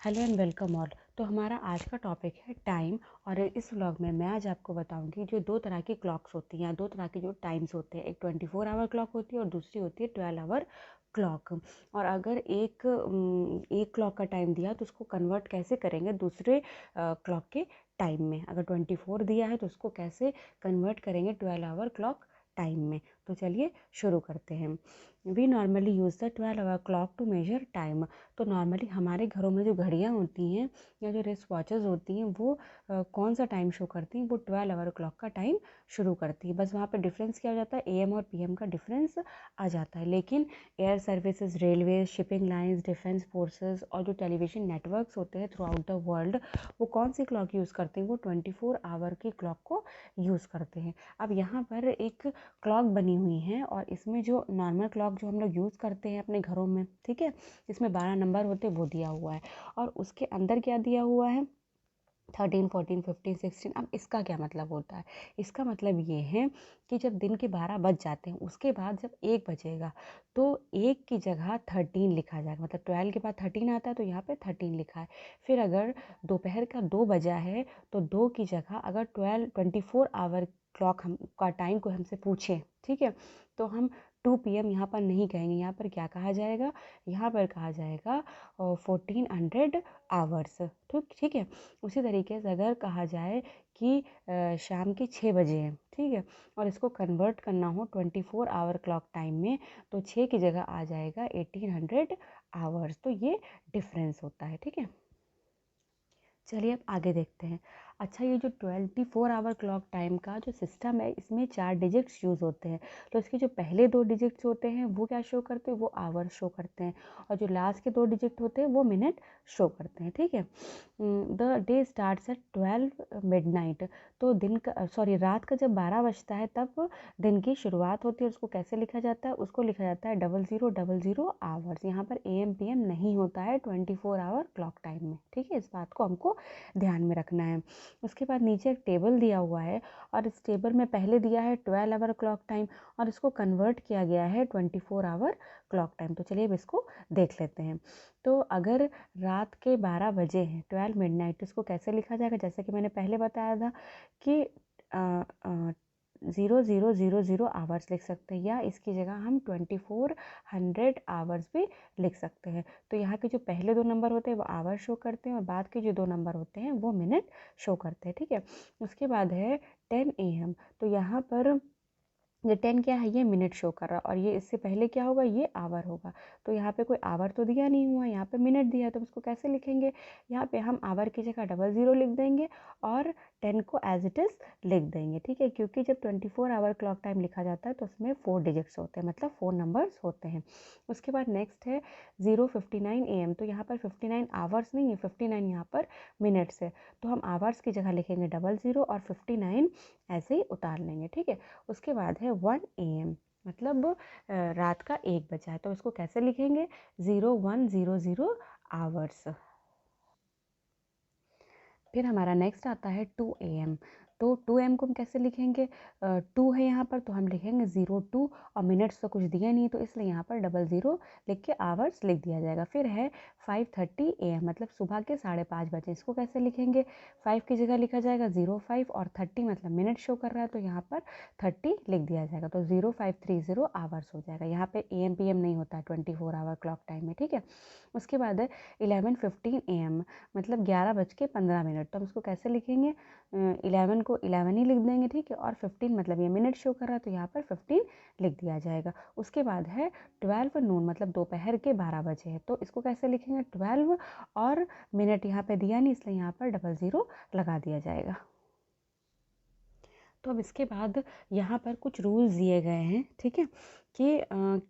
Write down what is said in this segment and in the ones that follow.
Hello and welcome all. तो हमारा आज का टॉपिक है टाइम। और इस व्लॉग में मैं आज आपको बताऊंगी जो दो तरह की क्लॉक्स होती हैं, दो तरह के जो टाइम्स होते हैं। एक 24 आवर क्लॉक होती है और दूसरी होती है 12 आवर क्लॉक। और अगर एक क्लॉक का टाइम दिया तो उसको कन्वर्ट कैसे करेंगे दूसरे क्लॉक के टाइम में। अगर 24 दिया है तो उसको कैसे कन्वर्ट करेंगे 12 आवर क्लॉक टाइम में। तो चलिए शुरू करते हैं। We normally use the 12 hour clock to measure time. तो नॉर्मली हमारे घरों में जो घड़ियाँ होती हैं या जो रिस्ट वॉचेस होती हैं वो कौन सा टाइम शो करती हैं, वो 12 आवर क्लॉक का टाइम शुरू करती है। बस वहाँ पे डिफरेंस क्या हो जाता है, एएम और पीएम का डिफरेंस आ जाता है। लेकिन air services, railway, shipping lines, defence forces और जो टेलीविजन नेटवर्क्स होते हैं थ्रू आउट द वर्ल्ड, वो कौन सी क्लॉक यूज़ करते हैं, वो 24 आवर की क्लॉक को यूज़ करते हैं। अब यहाँ पर एक क्लॉक बनी हुई है और इसमें जो नॉर्मल क्लॉक जो हम लोग यूज़ करते हैं अपने घरों में, ठीक है, इसमें 12 नंबर होते हैं, वो दिया हुआ है। और उसके अंदर क्या दिया हुआ है, 13, 14, 15, 16। अब इसका क्या मतलब होता है, इसका मतलब ये है कि जब दिन के 12 बज जाते हैं उसके बाद जब 1 बजेगा तो 1 की जगह 13 लिखा जाएगा। मतलब 12 के बाद 13 आता है तो यहाँ पे 13 लिखा है। फिर अगर दोपहर का 2 बजा है तो 2 की जगह अगर 24 आवर क्लॉक हम का टाइम को हमसे पूछे, ठीक है, तो हम 2 PM यहाँ पर नहीं कहेंगे। यहाँ पर क्या कहा जाएगा, यहाँ पर कहा जाएगा 1400 आवर्स। ठीक है। उसी तरीके से अगर कहा जाए कि शाम के 6 बजे हैं, ठीक है, और इसको कन्वर्ट करना हो 24 आवर क्लॉक टाइम में, तो 6 की जगह आ जाएगा 1800 आवर्स। तो ये डिफरेंस होता है, ठीक है। चलिए अब आगे देखते हैं। अच्छा, ये जो 24 आवर क्लॉक टाइम का जो सिस्टम है इसमें 4 डिजिट्स यूज़ होते हैं। तो इसके जो पहले 2 डिजिट्स होते हैं वो क्या शो करते हैं, वो आवर शो करते हैं। और जो लास्ट के 2 डिजिट होते हैं वो मिनट शो करते हैं, ठीक है। The day starts at 12 midnight. तो दिन का रात का जब 12 बजता है तब दिन की शुरुआत होती है। उसको कैसे लिखा जाता है, उसको लिखा जाता है 0000 आवर्स। यहाँ पर AM PM नहीं होता है 24 आवर क्लॉक टाइम में, ठीक है। इस बात को हमको ध्यान में रखना है। उसके बाद नीचे एक टेबल दिया हुआ है और इस टेबल में पहले दिया है 12 आवर क्लॉक टाइम और इसको कन्वर्ट किया गया है 24 आवर क्लॉक टाइम। तो चलिए अब इसको देख लेते हैं। तो अगर रात के 12 बजे हैं, 12 मिडनाइट, इसको कैसे लिखा जाएगा, जैसे कि मैंने पहले बताया था कि 0000 आवर्स लिख सकते हैं, या इसकी जगह हम 2400 आवर्स भी लिख सकते हैं। तो यहाँ के जो पहले 2 नंबर होते हैं वो आवर शो करते हैं और बाद के जो 2 नंबर होते हैं वो मिनट शो करते हैं, ठीक है। उसके बाद है 10 AM। तो यहाँ पर ये 10 क्या है, ये मिनट शो कर रहा है और ये इससे पहले क्या होगा, ये आवर होगा। तो यहाँ पे कोई आवर तो दिया नहीं हुआ, यहाँ पे मिनट दिया है, तो उसको कैसे लिखेंगे, यहाँ पे हम आवर की जगह 00 लिख देंगे और 10 को एज इट इज़ लिख देंगे, ठीक है। क्योंकि जब 24 आवर क्लॉक टाइम लिखा जाता है तो उसमें 4 डिजिट्स होते हैं, मतलब 4 नंबर्स होते हैं। उसके बाद नेक्स्ट है 0:59 AM। तो यहाँ पर 59 आवर्स नहीं है, 59 यहाँ पर मिनट्स है। तो हम आवर्स की जगह लिखेंगे 00 और 59 ऐसे ही उतार लेंगे, ठीक है। उसके बाद है 1 AM, मतलब रात का 1 बजा है। तो इसको कैसे लिखेंगे, 0100 आवर्स। फिर हमारा नेक्स्ट आता है 2 AM। तो 2 AM को हम कैसे लिखेंगे, 2 है यहाँ पर तो हम लिखेंगे 02 और मिनट्स तो कुछ दिया नहीं तो इसलिए यहाँ पर 00 लिख के आवर्स लिख दिया जाएगा। फिर है 5:30 AM, मतलब सुबह के 5:30 बजे। इसको कैसे लिखेंगे, 5 की जगह लिखा जाएगा 05 और 30 मतलब मिनट शो कर रहा है तो यहाँ पर 30 लिख दिया जाएगा। तो 0530 आवर्स हो जाएगा। यहाँ पे AM PM नहीं होता है 24 आवर क्लॉक टाइम में, ठीक है। उसके बाद है 11:15 AM, मतलब 11:15। तो हम इसको कैसे लिखेंगे, 11 को 11 ही लिख देंगे, ठीक है, और 15 मतलब ये मिनट शो कर रहा है तो यहाँ पर 15 लिख दिया जाएगा। उसके बाद है 12 नून, मतलब दोपहर के 12 बजे है। तो इसको कैसे लिखेंगे, 12 और मिनट यहाँ पे दिया नहीं इसलिए यहाँ पर 00 लगा दिया जाएगा। तो अब इसके बाद यहाँ पर कुछ रूल्स दिए गए हैं, ठीक है, कि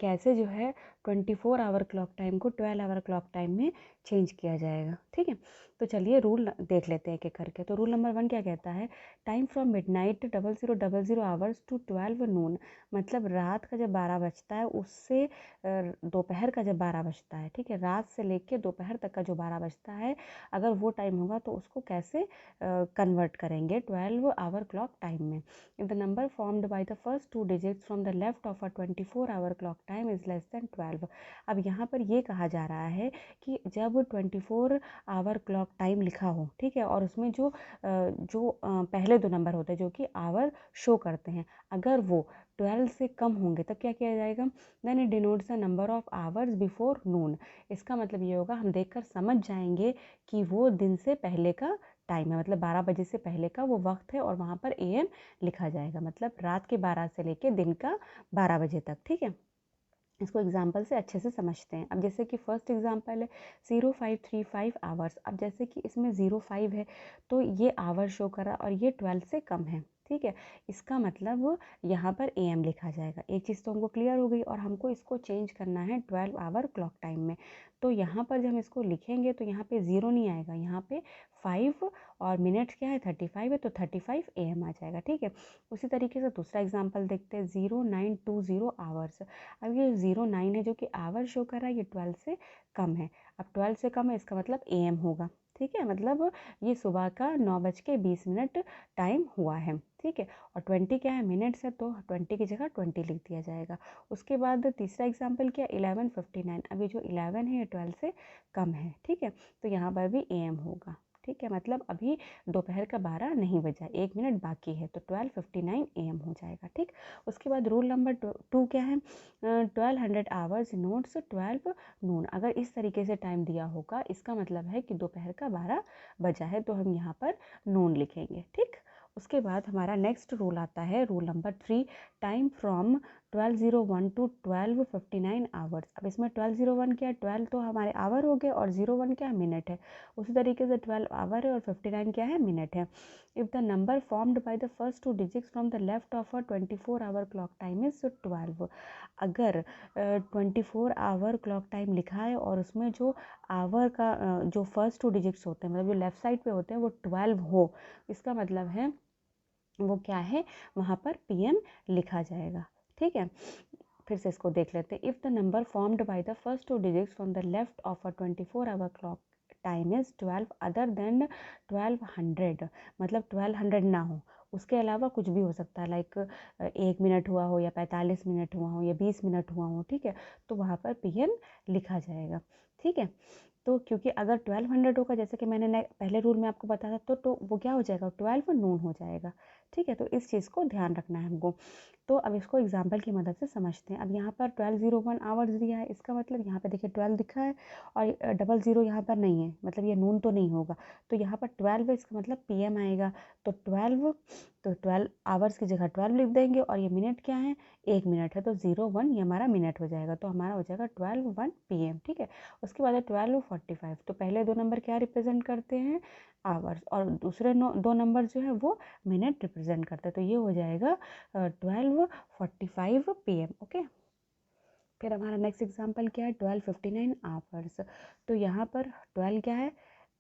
कैसे जो है 24 आवर क्लॉक टाइम को 12 आवर क्लॉक टाइम में चेंज किया जाएगा, ठीक है। तो चलिए रूल देख लेते हैं एक एक करके। तो रूल नंबर 1 क्या कहता है, time from midnight 0000 hours to 12 noon, मतलब रात का जब 12 बजता है उससे दोपहर का जब 12 बजता है, ठीक है, रात से लेके दोपहर तक का जो 12 बजता है, अगर वो टाइम होगा तो उसको कैसे कन्वर्ट करेंगे 12 आवर क्लॉक टाइम में। If the number formed by the first 2 digits from the left of a 24 hour clock time is less than 12। अब यहाँ पर ये कहा जा रहा है कि जब 24 आवर क्लॉक टाइम लिखा हो, ठीक है, और उसमें जो पहले दो नंबर होते हैं जो कि आवर शो करते हैं, अगर वो 12 से कम होंगे तब क्या किया जाएगा? Then it denotes the number of hours before noon. इसका मतलब ये होगा, हम देखकर समझ जाएंगे कि वो दिन से पहले का टाइम है, मतलब 12 बजे से पहले का वो वक्त है, और वहाँ पर AM लिखा जाएगा, मतलब रात के 12 से लेके दिन का 12 बजे तक। ठीक है, इसको एग्जाम्पल से अच्छे से समझते हैं। अब जैसे कि फर्स्ट एग्जाम्पल है 0535 आवर्स। अब जैसे कि इसमें 05 है तो ये आवर शो करा और ये 12 से कम है, ठीक है, इसका मतलब यहाँ पर AM लिखा जाएगा। एक चीज़ तो हमको क्लियर हो गई, और हमको इसको चेंज करना है 12 आवर क्लॉक टाइम में। तो यहाँ पर जब हम इसको लिखेंगे तो यहाँ पे 0 नहीं आएगा, यहाँ पे 5 और मिनट्स क्या है 35 है, तो 35 AM आ जाएगा। ठीक है, उसी तरीके से दूसरा एग्जाम्पल देखते हैं 0920 आवर्स। अब ये 09 है जो कि आवर शो कर रहा है, ये 12 से कम है। अब 12 से कम है इसका मतलब AM होगा। ठीक है, मतलब ये सुबह का 9:20 टाइम हुआ है। ठीक है, और 20 क्या है, मिनट्स है, तो 20 की जगह 20 लिख दिया जाएगा। उसके बाद तीसरा एग्जाम्पल क्या, 11:59। अब ये जो 11 है ये 12 से कम है। ठीक है, तो यहाँ पर भी AM होगा। ठीक है, मतलब अभी दोपहर का 12 नहीं बजा, 1 मिनट बाकी है, तो 12:59 AM हो जाएगा। ठीक, उसके बाद रूल नंबर 2 क्या है, 1200 आवर्स नोट्स 12 नून। अगर इस तरीके से टाइम दिया होगा, इसका मतलब है कि दोपहर का 12 बजा है, तो हम यहाँ पर नून लिखेंगे। ठीक, उसके बाद हमारा नेक्स्ट रूल आता है, rule number 3, time from 12:01 to 12:59 hours. अब इसमें 12:01 क्या है, 12 तो हमारे आवर हो गए, और 01 क्या है, मिनट है। उसी तरीके से 12 आवर है और 59 क्या है, मिनट है। If the number formed by the first two digits from the left of a 24 hour clock time is 12। अगर 24 आवर क्लॉक टाइम लिखा है और उसमें जो आवर का जो फर्स्ट टू डिजिट्स होते हैं, मतलब जो लेफ्ट साइड पे होते हैं, वो 12 हो, इसका मतलब है वो क्या है, वहाँ पर PM लिखा जाएगा। ठीक है, फिर से इसको देख लेते हैं। If the number formed by the first two digits from the left of a 24 hour clock time is 12 other than 1200, मतलब 1200 ना हो, उसके अलावा कुछ भी हो सकता है, लाइक 1 मिनट हुआ हो, या 45 मिनट हुआ हो, या 20 मिनट हुआ हो। ठीक है, तो वहाँ पर PM लिखा जाएगा। ठीक है, तो क्योंकि अगर 1200 होगा, जैसे कि मैंने पहले रूल में आपको बताया था, तो वो क्या हो जाएगा, 12 नून हो जाएगा। ठीक है, तो इस चीज़ को ध्यान रखना है हमको। तो अब इसको एग्जाम्पल की मदद से समझते हैं। अब यहाँ पर 12:01 आवर्स दिया है, इसका मतलब यहाँ पे देखिए 12 दिखा है, और 00 यहाँ पर नहीं है, मतलब ये नून तो नहीं होगा, तो यहाँ पर 12 है, इसका मतलब PM आएगा। तो 12 आवर्स की जगह 12 लिख देंगे, और ये मिनट क्या है, 1 मिनट है, तो 01 ये हमारा मिनट हो जाएगा, तो हमारा हो जाएगा 12:01 PM। ठीक है, उसके बाद है 12:45। तो पहले दो नंबर क्या रिप्रेजेंट करते हैं, आवर्स, और दूसरे दो नंबर जो है वो मिनट रिप्रेजेंट करते हैं, तो ये हो जाएगा 12:45 PM। ओके, फिर हमारा नेक्स्ट एग्जांपल क्या है, 12:59 आवर्स। तो यहाँ पर 12 क्या है,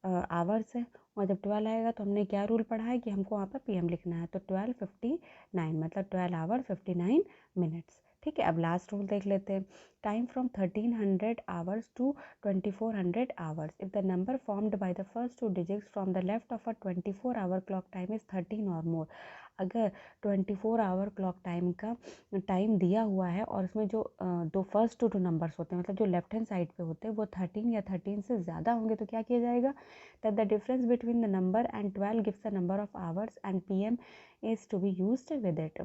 आवर्स है, और जब 12 आएगा तो हमने क्या रूल पढ़ा है कि हमको वहाँ पर PM लिखना है, तो 12:59 मतलब 12 आवर 59 मिनट्स। ठीक है, अब लास्ट रूल देख लेते हैं, time from 1300 hours to 2400 hours. If the number formed by the first two digits from the left of a 24 hour clock time is 13 और मोर। अगर 24 आवर क्लॉक टाइम का time दिया हुआ है, और उसमें जो दो फर्स्ट टू नंबर्स होते हैं, मतलब जो लेफ्ट हैंड साइड पे होते हैं, वो 13 या 13 से ज़्यादा होंगे, तो क्या किया जाएगा, that the difference between the number and 12 gives the number of hours and PM is to be used with it।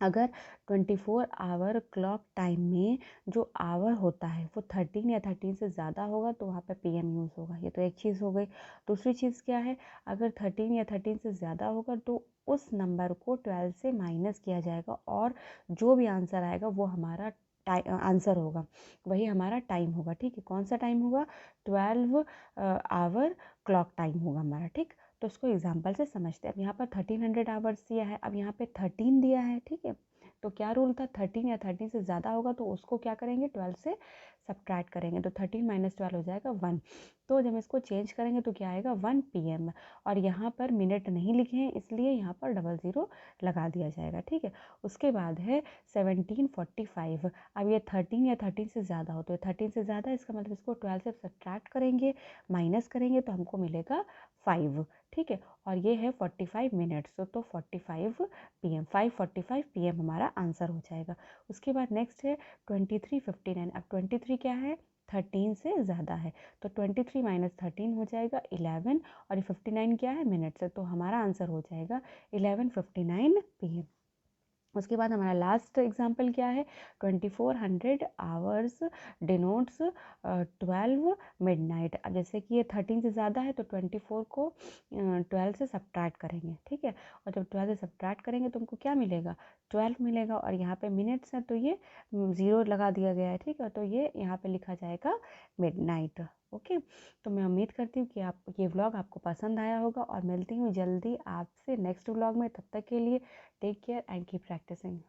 अगर 24 आवर क्लॉक टाइम में जो आवर होता है वो 13 या 13 से ज़्यादा होगा, तो वहाँ पे PM यूज़ होगा। ये तो एक चीज़ हो गई। दूसरी चीज़ क्या है, अगर 13 या 13 से ज़्यादा होगा तो उस नंबर को 12 से माइनस किया जाएगा, और जो भी आंसर आएगा वो हमारा आंसर होगा, वही हमारा टाइम होगा। ठीक है, कौन सा टाइम होगा, 12 आवर क्लॉक टाइम होगा हमारा। ठीक, तो उसको एग्जाम्पल से समझते हैं। अब यहाँ पर 1300 आवर्स दिया है, अब यहाँ पे 13 दिया है। ठीक है, तो क्या रूल था, 13 या 13 से ज़्यादा होगा तो उसको क्या करेंगे, 12 से सब्ट्रैक्ट करेंगे, तो 13 - 12 हो जाएगा 1। तो जब इसको चेंज करेंगे तो क्या आएगा, 1 PM। और यहाँ पर मिनट नहीं लिखे हैं, इसलिए यहाँ पर 00 लगा दिया जाएगा। ठीक है, उसके बाद है 17:45। अब ये 13 या 13 से ज़्यादा हो, तो 13 से ज़्यादा, इसका मतलब इसको 12 से सब्ट्रैक्ट करेंगे, माइनस करेंगे, तो हमको मिलेगा 5। ठीक है, और ये है 45 मिनट्स, तो 45 PM, 5:45 PM हमारा आंसर हो जाएगा। उसके बाद नेक्स्ट है 23:59। अब 23 क्या है, 13 से ज़्यादा है, तो 23 माइनस 13 हो जाएगा 11, और ये 59 क्या है, मिनट्स है, तो हमारा आंसर हो जाएगा 11:59 PM। उसके बाद हमारा लास्ट एग्जाम्पल क्या है, 2400 आवर्स डिनोट्स 12 मिडनाइट। अब जैसे कि ये 13 से ज़्यादा है तो 24 को 12 से सब्ट्रैक्ट करेंगे, ठीक है, और जब 12 से सब्ट्रैक्ट करेंगे तो हमको क्या मिलेगा, 12 मिलेगा, और यहाँ पे मिनट्स है तो ये 0 लगा दिया गया है, ठीक है, तो ये यहाँ पे लिखा जाएगा मिडनाइट। ओके, तो मैं उम्मीद करती हूँ कि आप ये व्लॉग आपको पसंद आया होगा, और मिलती हूँ जल्दी आपसे नेक्स्ट व्लॉग में। तब तक के लिए take care and keep practising.